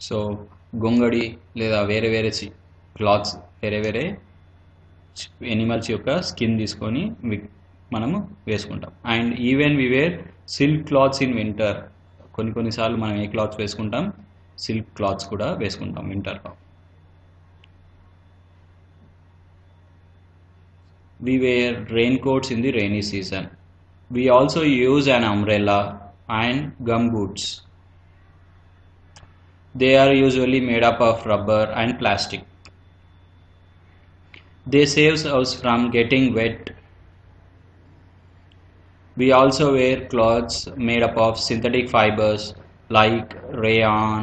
So గొంగడి లేదా వేరే వేరే క్లాత్స్ వేరే వేరే ఎనిమల్స్ యొక్క స్కిన్ తీసుకొని మనము వేసుకుంటాం. And even we wear silk clothes in winter. కొన్నిసార్లు మనం ఏ క్లాత్స్ వేసుకుంటాం, సిల్క్ క్లాత్స్ కూడా వేసుకుంటాం వింటర్లో. We wear raincoats in the rainy season. We also use an umbrella and gumboots. They are usually made up of rubber and plastic. They save us from getting wet. We also wear clothes made up of synthetic fibers like rayon,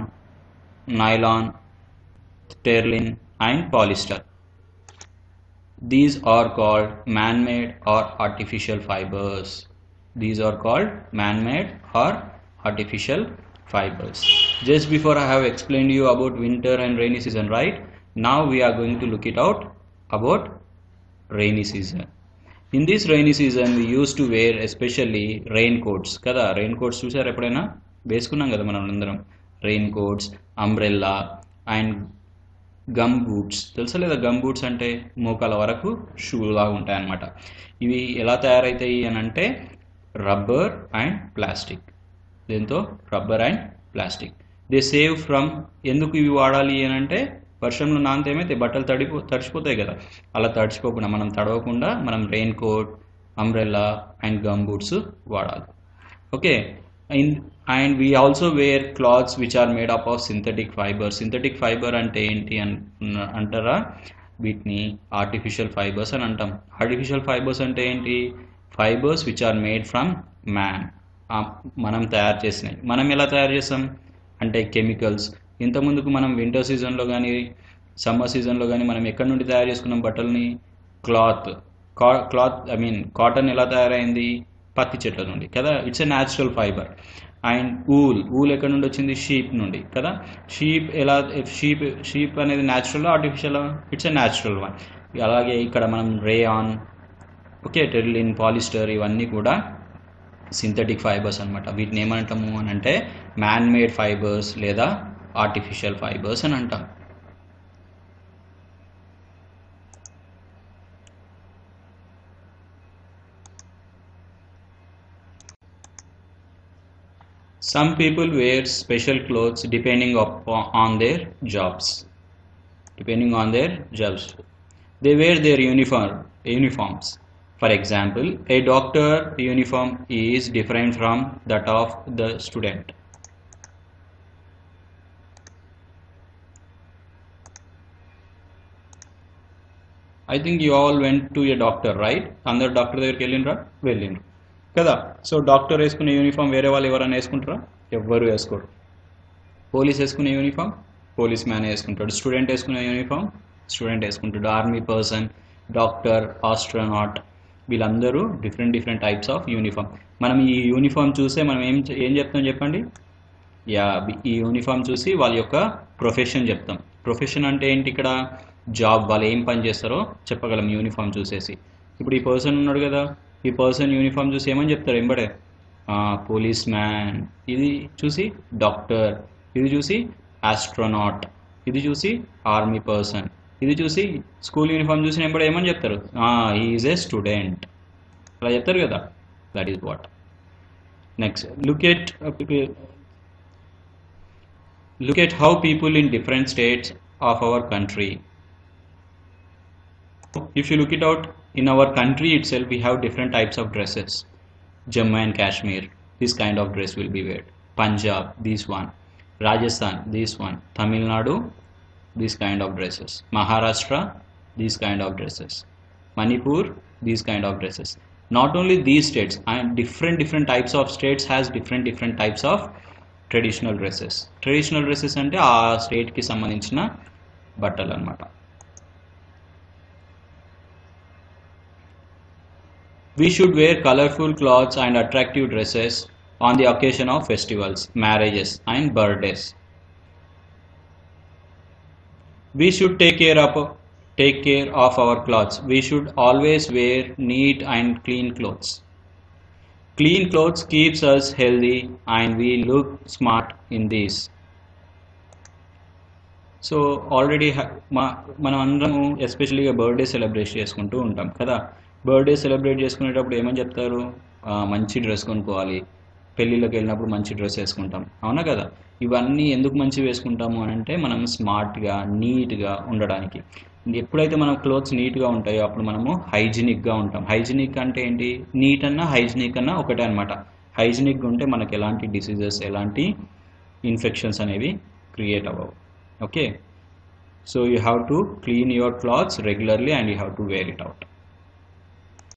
nylon, terling and polyester. These are called man-made or artificial fibers. These are called man-made or artificial fibers. Just before I have explained you about winter and rainy season, right? Now we are going to look it out about rainy season. In this rainy season we used to wear especially raincoats. Kada raincoats చూసారు ఎప్పుడైనా? వేసుకున్నాం కదా మనం అందరం. Raincoats, umbrella and gum boots. తెలుసా లేదా? Gum boots అంటే మోకాల వరకు షూ లాగా ఉంటాయి అన్నమాట. ఇవి ఎలా తయారవుతాయి అని అంటే రబ్బర్ అండ్ ప్లాస్టిక్. దీంతో rubber and plastic. They save from. ఎందుకు ఇవి వాడాలి అని అంటే వర్షంలో నానితే ఏమైతే బట్టలు తడిచిపోతాయి కదా, అలా తడిచిపోకుండా మనం తడవకుండా మనం raincoat, umbrella and gum boots వాడాలి. Okay. And we also wear cloths which are made up of synthetic fiber. Synthetic fiber అంటే ఏంటి అంటారా? వీటిని ఆర్టిఫిషియల్ ఫైబర్స్ అని అంటాం. ఆర్టిఫిషియల్ ఫైబర్స్ అంటే ఏంటి? Fibres which are made from man. మనం తయారు చేసినవి. మనం ఎలా తయారు చేస్తాం అంటే కెమికల్స్. ఇంతకుముందుకు మనం వింటర్ సీజన్లో కానీ సమ్మర్ సీజన్లో కానీ మనం ఎక్కడి నుండి తయారు చేసుకున్నాం బట్టల్ని? క్లాత్ కాటన్ ఎలా తయారైంది? పత్తి చెట్ల నుండి కదా. It's a natural fibre. And wool ఎక్కడి నుండి వచ్చింది? షీప్ నుండి కదా. షీప్ అనేది natural artificial? It's a natural one. అలాగే ఇక్కడ మనం రేయాన్, ఓకే, టెర్లిన్, పాలిస్టర్ ఇవన్నీ కూడా సింథటిక్ ఫైబర్స్ అనమాట. వీటిని ఏమంటాము అని అంటే మ్యాన్ మేడ్ ఫైబర్స్ లేదా ఆర్టిఫిషియల్ ఫైబర్స్ అని అంటాం. Some people wear special clothes depending on their jobs. They wear their uniforms. For example, a doctor uniform is different from that of the student. I think you all went to a doctor, right? Another doctor దగ్గరికి వెళ్ళిండ్రా కదా. So doctor వేసుకునే uniform వేరే వాళ్ళు ఎవరైనా వేసుకుంటారా? ఎవ్వరు వేసుకోరు. Police వేసుకునే యూనిఫామ్ పోలీస్ మ్యాన్ వేసుకుంటాడు. స్టూడెంట్ వేసుకునే యూనిఫామ్ స్టూడెంట్ వేసుకుంటాడు. ఆర్మీ పర్సన్, డాక్టర్, ఆస్ట్రోనాట్ వీళ్ళందరూ డిఫరెంట్ టైప్స్ ఆఫ్ యూనిఫామ్. మనం ఈ యూనిఫామ్ చూసే మనం ఏం చెప్తాం చెప్పండి? ఈ యూనిఫామ్ చూసి వాళ్ళ యొక్క ప్రొఫెషన్ చెప్తాం. ప్రొఫెషన్ అంటే ఏంటి? ఇక్కడ జాబ్, వాళ్ళు ఏం పని చేస్తారో చెప్పగలం యూనిఫామ్ చూసేసి. ఇప్పుడు ఈ పర్సన్ ఉన్నాడు కదా, ఈ పర్సన్ యూనిఫామ్ చూసి ఏమని చెప్తారు ఎంబడే? Police man. ఇది చూసి డాక్టర్, ఇది చూసి ఆస్ట్రోనాట్, ఇది చూసి ఆర్మీ పర్సన్, ఇది చూసి స్కూల్ యూనిఫామ్ చూసి ఎంబడే ఏమని చెప్తారు? He is a student. అలా చెప్తారు కదా. That is what. Next look at how people in different states of our country. If you look it out, in our country itself we have different types of dresses. Jammu and Kashmir, this kind of dress will be wear. Punjab, this one. Rajasthan, this one. Tamil Nadu, this kind of dresses. Maharashtra, these kind of dresses. Manipur, these kind of dresses. Not only these states, and different types of states has different types of traditional dresses. Traditional dresses అంటే ఆ state కి సంబంధించిన బట్టలు అన్నమాట. We should wear colorful clothes and attractive dresses on the occasion of festivals, marriages and birthdays. We should take care of our clothes. We should always wear neat and clean clothes. Clean clothes keeps us healthy and we look smart in these. So already మనం అందరము ఎస్పెషలీగా birthday celebrate చేసుకుంటూ ఉంటాం కదా. Birthday celebrate చేసుకునేటప్పుడు ఏమని చెప్తారు, మంచి dress కొనుక్కోవాలి, పెళ్ళిళ్ళకి వెళ్ళినప్పుడు మంచి డ్రెస్ వేసుకుంటాం, అవునా కదా. ఇవన్నీ ఎందుకు మంచి వేసుకుంటాము అని అంటే మనం స్మార్ట్గా నీట్గా ఉండడానికి. ఎప్పుడైతే మనం క్లోత్స్ నీట్గా ఉంటాయో అప్పుడు మనము హైజీనిక్గా ఉంటాం. హైజీనిక్ అంటే ఏంటి, నీట్ అన్నా హైజీనిక్ అన్నా ఒకటే అనమాట. హైజీనిక్గా ఉంటే మనకి ఎలాంటి డిసీజెస్ ఎలాంటి ఇన్ఫెక్షన్స్ అనేవి క్రియేట్ అవ్వవు. Okay, so you have to clean your clothes regularly and you have to wear it out.